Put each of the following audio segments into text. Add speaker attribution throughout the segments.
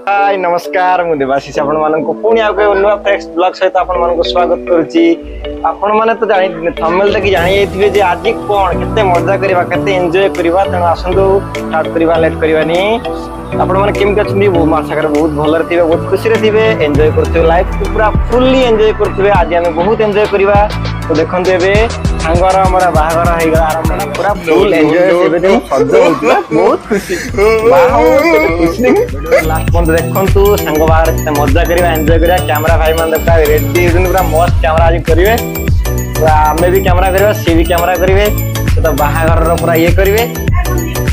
Speaker 1: हाय नमस्कार मु देवाशीष आपण मानको पुणी आ कोइ नुवा फ्रेश ब्लॉग सहित आपण मानको स्वागत करूची। आपण माने तो जानि थंबनेल तक जानि एथिबे जे आज कोन केते मजा करबा केते एन्जॉय करबा तण आसंदो स्टार्ट करबा लेट करबानी। आपण माने केम कछनी वो मासाकर बहुत भलर थिबे बहुत खुशी रे थिबे एन्जॉय करथिबे लाइफ को पूरा फुल्ली एन्जॉय करथिबे। आज हम बहुत एन्जॉय करबा तो देखंते एबे सांगर हमरा बाहागर हे गला आराम पूरा फुल एन्जॉय एबे जे सज होतला बहुत खुशी खुशी लास्ट पॉइंट देखंतु संग बाहर मजा करबा एन्जॉय करबा कैमरा भाई मान देखा रेडी पूरा मस्त कैमरा आज करिवे तो हमें भी कैमरा करबा सी भी कैमरा करिवे तो बाहागर पूरा ये करिवे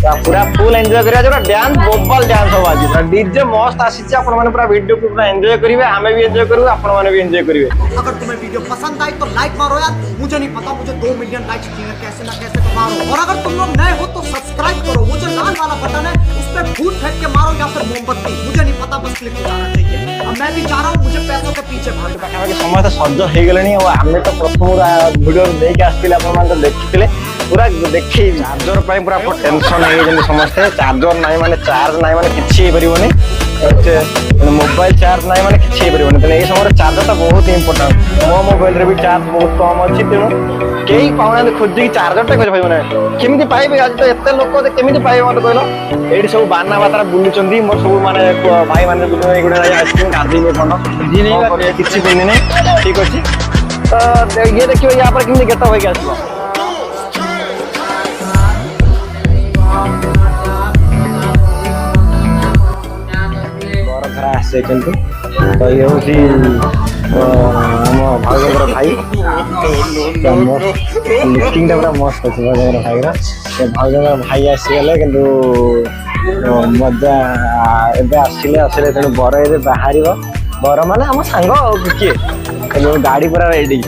Speaker 1: पूरा फुल एन्जॉय करिया जोरा डांस बोबल डांस हो आज पूरा डीजे मस्त आसी आपण माने पूरा वीडियो को पूरा एन्जॉय करिवे हमें भी एन्जॉय करू आपण माने भी एन्जॉय करिवे।
Speaker 2: अगर तुम्हें वीडियो पसंद आई तो लाइक मारो यार, मुझे नहीं पता मुझे 2 मिलियन लाइक्स चाहिए कैसे ना कैसे तो मारो। और अगर तुम लोग नए हो तो सब्सक्राइब करो, वो जो लाल वाला बटन है उस पे फूट फेंक के मारो या फिर मोमबत्ती, मुझे नहीं पता बस क्लिक हो जाना चाहिए। अब मैं भी जा रहा हूँ, मुझे पैसों के पीछे भागना है।
Speaker 1: समस्त सज हो गलेनी और हमें तो प्रथम वीडियो देख आस्तिले आपण माने देखिथिले पूरा देखि चार्जर पाई पूरा टेंशन है जे समस्त चार्जर नाही माने चार्ज नाही माने किछि परिबोनी मोबाइल चार्ज नाही माने किछि परिबोनी तने ए समय चार्जर तो बहुत इंपोर्टेंट। मो मोबाइल रे भी चार्ज बहुत कम अछि तेनु केही पाउना खोजि चार्जर टे खोज भाई माने केमिति पाइबे आज तो एते लोक दे केमिति पाइबे मत कहलो एडी सब बाना बातारा बुलु चंदी मोर सब माने भाई माने बुलु एगुडा आइसक्रीम गाधी ने कोन जी नहीं किछि पिनि ने ठीक अछि तो ये देखियो यहां पर केमिति गेट होई के आसलो तो ये होची हम भागेंद्र भाई लुकिंग पूरा मस्त अच्छे भागेंद्र भाई भागेंद्र भाई आसीगले किंतु मजा एबे आसिले तेणु बर ए बाहर बर माने आम सांग किए गाड़ी पूरा रेडी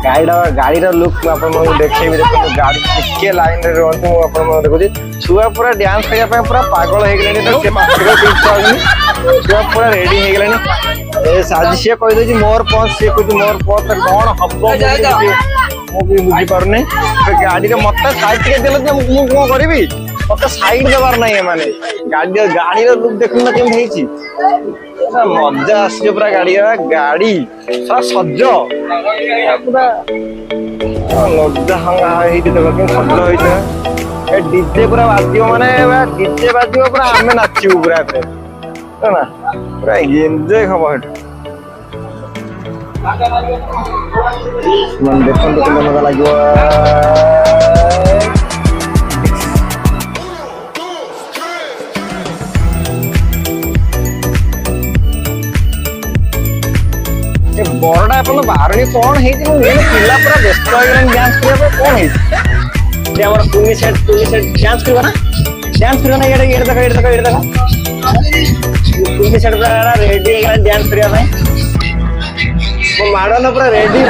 Speaker 1: गाड़ी लुक आप देखेबी देखो गाड़ी टिके लाइन रे रहतु आपण देखुची छुआ पूरा डांस करबा पूरा पागल हो गेलेनी तो से मास्टर को इच्छा होनी छुआ पूरा रेडी हो गेलेनी ए साजिशिया कहि दे मोर पॉस से कुछ मोर पॉस त कोन हब्बो मो भी बुझी परने तो गाड़ी रे मत साइड के देल मु को करबी मत साइड देबार नहीं है माने गाड़ी रो लुक देखु ना केम हेची मजा आसी पूरा गाड़ी सारा सज पूरा लज्जा हंगा हेती देखो के सज होइते ए डीजे पूरा बाजियो माने डीजे बाजियो पूरा हमें नाचियो पूरा पे है ना पूरा एन्जॉय खबो हेट मन देखन तो मजा लागियो बरडा अपन बारणी कोन हेती मु पिला पूरा व्यस्त हो गेलन डांस करबो कोन हेती जे हमर पुनी सेट डांस करबा ना ये देखो पुनी सेट पूरा रेडी हो गेलन डांस करबा भाई मो माडो न पूरा रेडी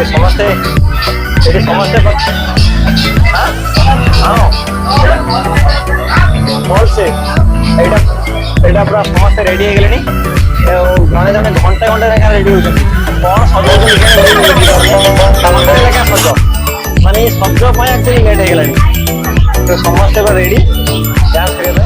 Speaker 1: समझते पूरा समस्त रेडी हो गले जड़े जड़े घंटे घंटे लेखा रेडी हो कौन सज माने सज एक्चुअली लेट हो गला तो समस्त रेडी डांस करबे।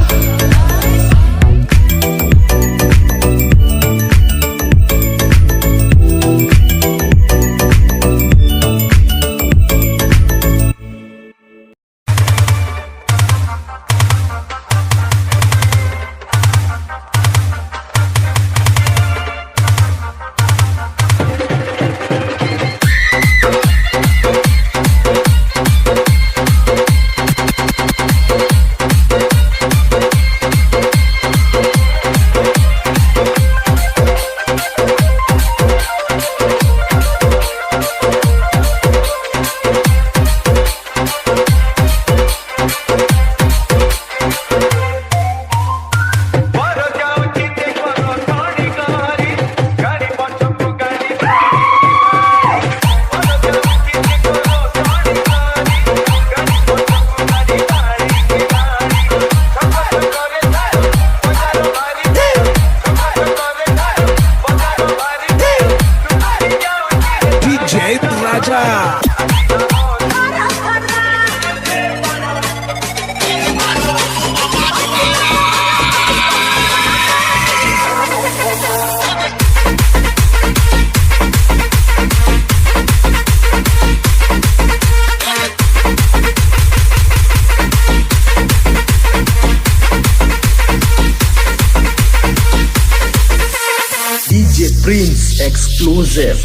Speaker 3: राजा। DJ Prince exclusive.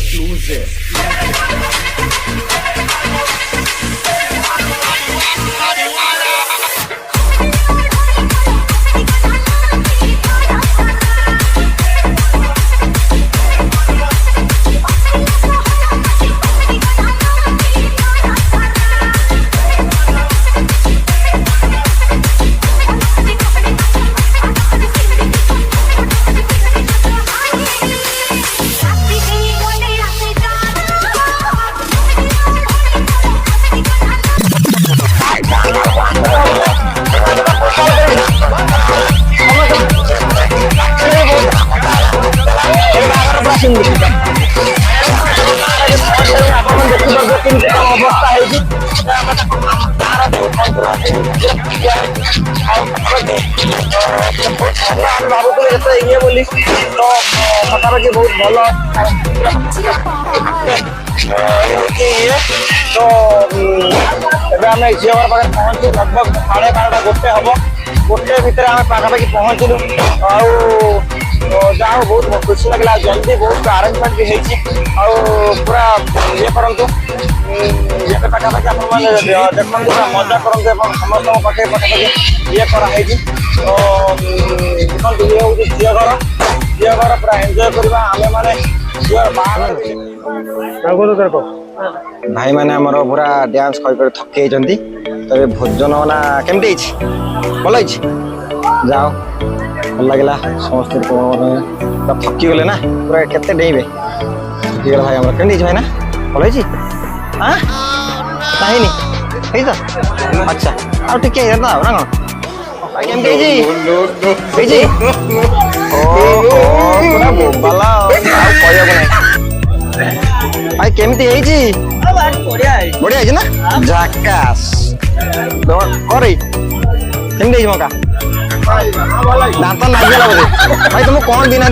Speaker 3: बोली तो पाखापाखि बहुत भल तो आम झील घर पाखे पहुँचू लगभग 12:30 गोटे हम गोटे भितर आम पाखापाखि पहुँचलु जहाँ बहुत खुशी लगे जल्दी बहुत आरेंजमेंट भी पूरा ये करूँ पाखापाखि आप देखते मजा करूँ समस्त पाखे पाखापाखि ये कराई तो देखो ये हूँ झील घर पूरा एंजॉय करवा आम मैंने भाई मैंने आमर पूरा डांस कर थकी तो ये भोजन ना केमती भल जाओ भल लगे समस्त थकी गले ना पूरा केते डेइबे थकी गला भाई आमर केमती भाई ना भल हाँ नहीं तो अच्छा आ टिके ना कौन भाई केमती बढ़िया है ना झाकास केमती मका दांत नागिला बोधे भाई तुम कौन देना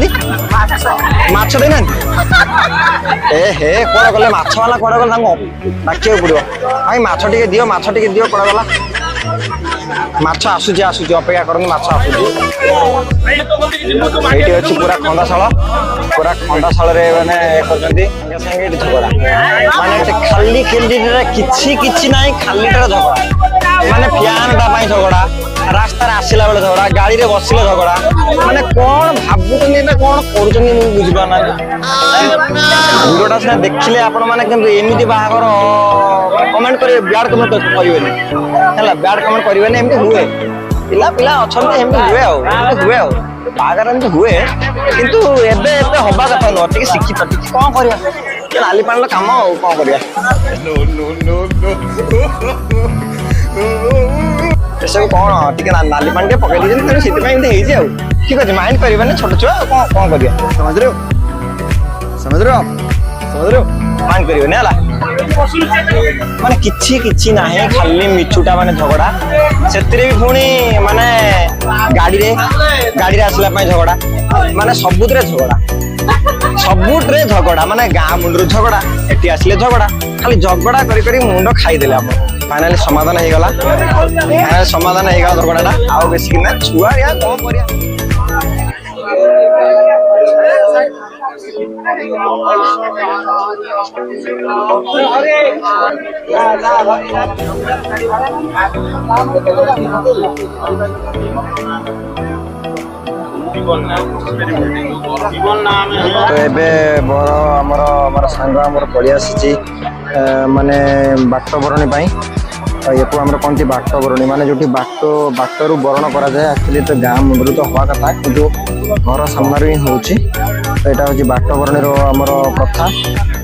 Speaker 3: माछ देना हे कौन गले माछ वाला कौन गला डाक पड़ो भाई माछ टे दियो कौन गला माछ आसुची अपेक्षा करनी माछ आसुची ये अच्छी पूरा खंडाशाल रे माने झगड़ा माने खाली किछि ना खाली झगड़ा माने फैन टाइम झगड़ा रास्ता आसला बेले झगड़ा गाड़ी रे बसिले झगड़ा माने कौन भाबुचंदी ना कौन करूचंदी मु बुझि पाना वीडियोटा से देखिले आपण माने केमति एमिति बाहागर कमेंट करे ब्याड कमेंट करिवेनी हला ब्याड कमेंट करिवेनी एमिति हुए पिला पिला अछंती एमिति हुए बाहागर एमिति हुए किंतु एबे हबा कथा न टिके शिखि पटि कोन करिया के लाली पानला काम कोन करिया ऐसे कौन टे नाली पानी पकड़ दीजिए तेरे ठीक अच्छे माइंड करें छोट छुआ कौन करिया समझ रहे हो माइंड करें माने किछि ना खाली मिछुटा माने झगड़ा से भी पुणी माने गाड़ी रे आसला झगड़ा माने सबुतरे झगड़ा माने गाँ मुंडू झगड़ा एटी आसले झगड़ा खाली झगड़ा करी मुंड खाईदे आप फाइनाली समाधान हो गला झगड़ा आउ बेस कि छुआ या कौन करिया तो एबे बर आमर सांग आमर पड़ी आसी माने बाट बरणी ये आमर कहते बाट बरणी माने जो बाटरू बरण करा जाए एक्चुअली तो गाँ मुंडू तो हवा कथा किंतु घर सामने ही हूँ तो यहाँ हूँ बाट बरणी आमर प्रथा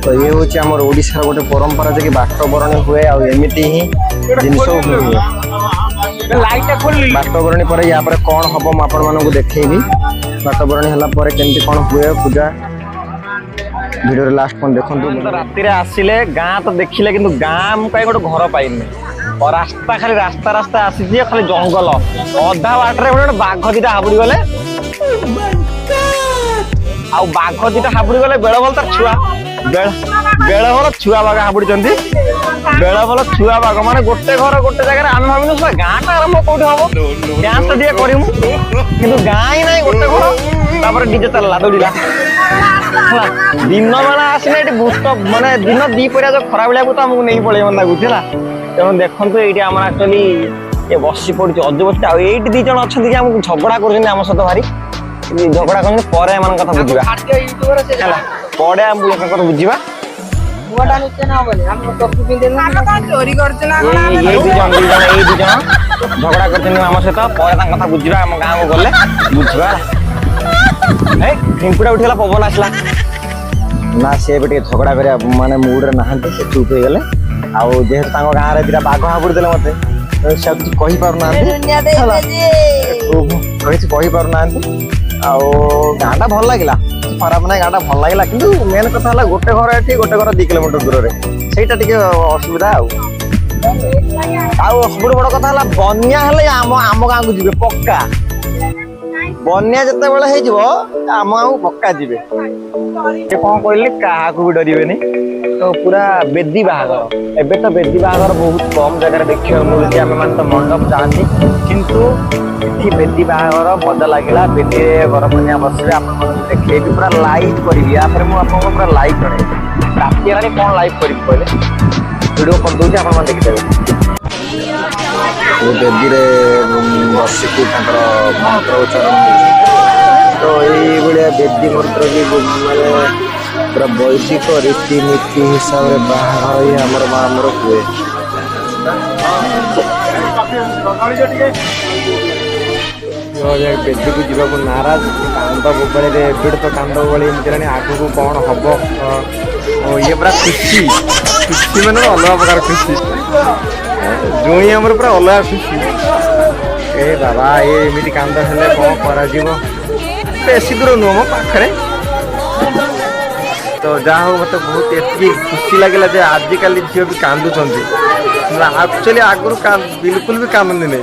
Speaker 3: तो ये हूँ आमर ओडिशार गोटे परंपरा जे कि बाट बरणी हुए आमती ही जिनस हुए बाट बरणी पर या कौन हम मुझे देखी बाट बरणी है केमती कौन हुए पूजा ভিডিওর লাস্ট পর্যন্ত দেখন্তু। রাতিরে আসলে গাঁ তো দেখিলে কিন্তু গাঁ মু কাই গোটে ঘর পাইনি ও রাস্তা খালি রাস্তা রাস্তা আসিছি খালি জঙ্গল অধা বাটরে গোটে বাঘ দিটা হাবুড়ি গলে ଆଉ ବାଘ ଦିଟା ହାବୁଡି ଗଲେ ବେଳ ଭଲ ତାର ଛୁଆ ବେଳ ଭଲ ଛୁଆ ବାଘ ହାବୁଡିଛନ୍ତି ବେଳ ଭଲ ଛୁଆ ବାଘ ମାନେ ଗୋଟେ ଘର ଗୋଟେ ଜାଗାରେ ଆମେ ଭାବିନୁ ଗାଁ ଟା ଆରମ୍ଭ କୋଉଠି ହବ ଡ୍ୟାନ୍ସ ଟା ଟିକେ କରିମୁ କିନ୍ତୁ ଗାଁ ହିଁ ନାହିଁ ଗୋଟେ ଘର ତାପରେ ଡିଜେ ଚାଲିଲା ଦୌଡ଼ିଲା ହେଲା ଦିନ ବେଳା ଆସିଲେ ଏଠି ଭୂତ ମାନେ ଦିନ ଦିପରିଆ ଯୋଉ ଖରା ବେଳିଆ ଭୂତ ଆମକୁ ନେଇକି ପଳେଇବ ଲାଗୁଛି ହେଲା ତେଣୁ ଦେଖନ୍ତୁ ଏଇଠି ଆମର ଆକ୍ଚୁଆଲି ଏ ବସି ପଡୁଛି ଅଜବସ୍ଥା ଆଉ ଏଇଠି ଦି ଜଣ ଅଛନ୍ତି କି ଆମକୁ ଝଗଡା କରୁଛନ୍ତି ଆମ ସହିତ ଭାରି ଝଗଡା କରୁଛନ୍ତି ପରେ ଏମାନଙ୍କ କଥା ବୁଝିବା ହେଲା ପରେ ଆମେ କଥା ବୁଝିବା ଏଇ ଦି ଜଣ ଝଗଡା କରୁଛନ୍ତି ଆମ ସହିତ ପରେ ତାଙ୍କ କଥା ବୁଝିବା ଆମ ଗାଁକୁ ଗଲେ ବୁଝିବା ଢିଙ୍କୁଟା ଉଠିଗଲା ପବନ ଆସିଲା ନା ସେ ଏବେ ଟିକେ ଝଗଡା କରିବା ମାନେ ମୁଡରେ ନାହାନ୍ତି ସେ ଚୁପ୍ ହେଇଗଲେ ଆଉ ଯେହେତୁ ତାଙ୍କ ଗାଁରେ ଦିଟା ବାଘ ହାବୁଡି ଦେଲେ ମତେ ସେ କିଛି କହିପାରୁନାହାନ୍ତି କିଛି କହିପାରୁନାହାନ୍ତି ଆଉ ଗାଁଟା ଭଲ ଲାଗିଲା ଖରାପ ନାହିଁ ଗାଁଟା ଭଲ ଲାଗିଲା କିନ୍ତୁ ମେନ୍ କଥା ହେଲା ଗୋଟେ ଘର ଏଠି ଗୋଟେ ଘର 2 କିଲୋମିଟର ଦୂରରେ ସେଇଟା ଟିକେ ଅସୁବିଧା ଆଉ ସବୁଠୁ ବଡ କଥା ହେଲା ବନ୍ୟା ହେଲେ ଆମ ଗାଁକୁ ଯିବେ ପକ୍କା ବନ୍ୟା ଯେତେବେଳେ ହେଇଯିବ ଆମ ଗାଁକୁ ପକ୍କା ଯିବେ ସେ କଣ କହିଲେ କାହାକୁ ବି ଡରିବେନି ତ ପୁରା ବେଦୀ ବାହାଘର ଏବେ ତ ବେଦୀ ବାହାଘର ବହୁତ କମ ଜାଗାରେ ଦେଖିବାକୁ ମିଳୁଛି ଆମେ ମାନେ ତ ମଣ୍ଡପ ଯାଆନ୍ତି କିନ୍ତୁ ଏଠି ବେଦୀ ବାହାଘର ମଜା ଲାଗିଲା ବେଦୀରେ ବରକନ୍ୟା ବସିବେ ଆପଣମାନଙ୍କୁ ଦେଖେଇବି ପୁରା ଲାଇଭ୍ କରିବି ୟାପରେ ମୁଁ ଆପଣଙ୍କୁ ପୁରା ଲାଇଭ୍ ଜଣେଇବି ରାତି ହେଲାଣି କଣ ଲାଇଭ୍ କରିବି କହିଲେ ଭିଡିଓ କରିଦେଉଛି ଆପଣମାନେ ଦେଖିଦେବେ ବେଦୀରେ ବସିକି ତାଙ୍କର ମନ୍ତ୍ର ଉଚ୍ଚାରଣ ହେଉଛି ତ ଏଇଭଳିଆ ବେଦୀ ମନ୍ତ୍ର ବି ମାନେ ପୁରା ବୈଦିକ ରୀତିନୀତି ହିସାବରେ ବାହାଘର ହିଁ ଆମର ହୁଏ ବେଦୀକୁ ଯିବାକୁ ନାରାଜ କାନ୍ଦ ବୋବାଳିରେ ଏବେଠୁ ତ କାନ୍ଦ ବୋବାଳି ଏମିତି ହେଲାଣି ଆଗକୁ କ'ଣ ହବ ଇଏ ପୁରା ଖୁସି ମାନେ ଅଲଗା ପ୍ରକାର ଖୁସି ଜୁଇଁ ଆମର ପୁରା ଅଲଗା ଖୁସି ଏ ବାବା ଏମିତି କାନ୍ଦ ହେଲେ କ'ଣ କରାଯିବ ବେଶୀ ଦୂର ନୁହଁ ମୋ ପାଖରେ ତ ଯାହା ହଉ ମତେ ବହୁତ ଏତିକି ଖୁସି ଲାଗିଲା ଯେ ଆଜିକାଲି ଝିଅ ବି କାନ୍ଦୁଛନ୍ତି ଆକ୍ଚୁଆଲି ଆଗରୁ ବିଲକୁଲ ବି କାନ୍ଦନ୍ତିନି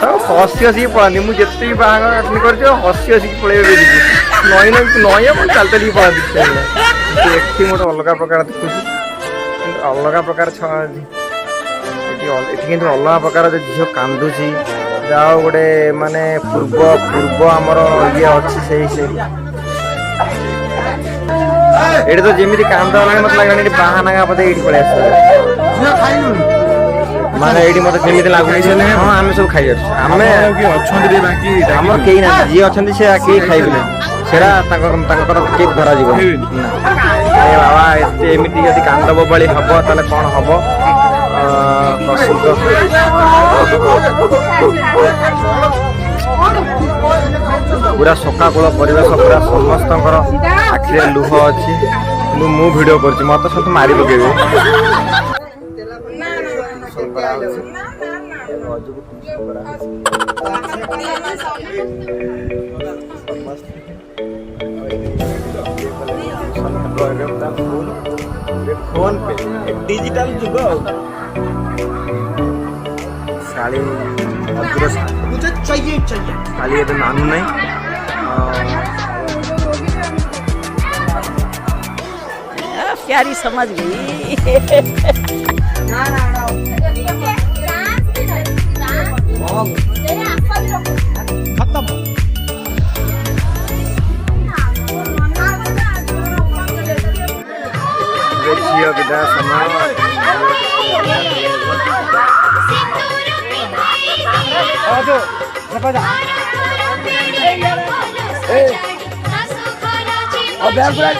Speaker 3: ସବୁ ହସି ହସିକି ପଳାନ୍ତି ମୁଁ ଯେତିକି ବାହାଘର ଆଟେଣ୍ଡ କରିଛି ହସି ହସିକି ପଳେଇବେ ବେଦିକି ନଈ ଆପଣ ଚାଲି ଚାଲିକି ପଳାନ୍ତି ଏଠି ଗୋଟେ ଅଲଗା ପ୍ରକାର ଖୁସି କିନ୍ତୁ ଅଲଗା ପ୍ରକାର ଏଠି କିନ୍ତୁ ଅଲଗା ପ୍ରକାର ଝିଅ କାନ୍ଦୁଛି ଯାହା ହଉ ଗୋଟେ ମାନେ ପୂର୍ବ ଆମର ଇଏ ଅଛି ସେଇ ଏଠି ତ ଯେମିତି କାନ୍ଦ ହେଲାଣି ମତେ ଲାଗିଲାଣି ଏଠି ବାହାନା ବୋଧେ ଏଇଠି ପଳେଇ ଆସିବ ମାନେ ଏଇଠି ମତେ ଯେମିତି ଲାଗୁଛି ହଁ ଆମେ ସବୁ ଖାଇ ଆସୁଛୁ ଆମେ ଅଛନ୍ତି ଆମର କେହି ନାହାନ୍ତି ଯିଏ ଅଛନ୍ତି ସେ କେହି ଖାଇବେନି ସେଟା ତାଙ୍କର କେକ୍ ଧରାଯିବ ବାବା ଏମିତି ଯଦି କାନ୍ଦ ବୋବାଳି ହବ ତାହେଲେ କ'ଣ ହବ ପୁରା ସକାଳ ପରିବେଶ ପୁରା ସମସ୍ତଙ୍କର ଆଖିରେ ଲୁହ ଅଛି କିନ୍ତୁ ମୁଁ ଭିଡିଓ କରୁଛି ମତେ ସବୁ ମାରି ପକେଇବେ फोन पे डिजिटल जुग शाली
Speaker 2: मुझे चाहिए
Speaker 3: शाली ये नानू नहीं
Speaker 4: प्यारी समझ गई
Speaker 2: खत्म
Speaker 3: झियो विदा समय
Speaker 2: आजो जा ए अब बैग